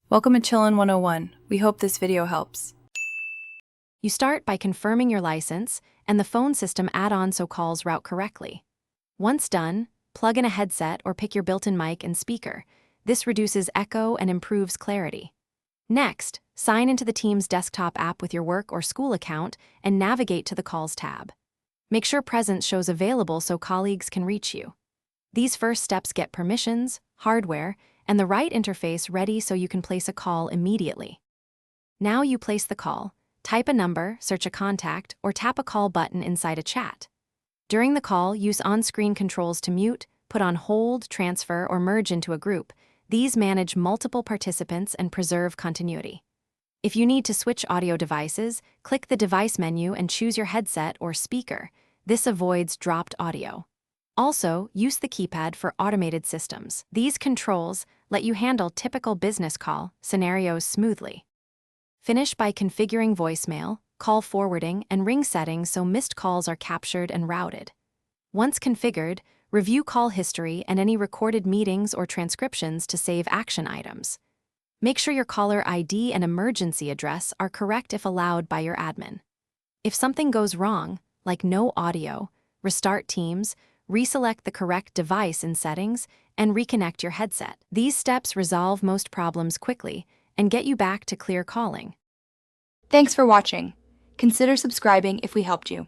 Welcome to Chillin' 101. We hope this video helps. You start by confirming your license and the phone system add-on so calls route correctly. Once done, plug in a headset or pick your built-in mic and speaker. This reduces echo and improves clarity. Next, sign into the Teams desktop app with your work or school account and navigate to the Calls tab. Make sure Presence shows available so colleagues can reach you. These first steps get permissions, hardware, and the right interface ready so you can place a call immediately. Now you place the call, type a number, search a contact, or tap a call button inside a chat. During the call, use on-screen controls to mute, put on hold, transfer, or merge into a group. These manage multiple participants and preserve continuity. If you need to switch audio devices, click the device menu and choose your headset or speaker. This avoids dropped audio. Also, use the keypad for automated systems. These controls let you handle typical business call scenarios smoothly. Finish by configuring voicemail, call forwarding, and ring settings so missed calls are captured and routed. Once configured, review call history and any recorded meetings or transcriptions to save action items. Make sure your caller ID and emergency address are correct if allowed by your admin. If something goes wrong, like no audio, restart Teams, reselect the correct device in settings, and reconnect your headset. These steps resolve most problems quickly and get you back to clear calling. Thanks for watching. Consider subscribing if we helped you.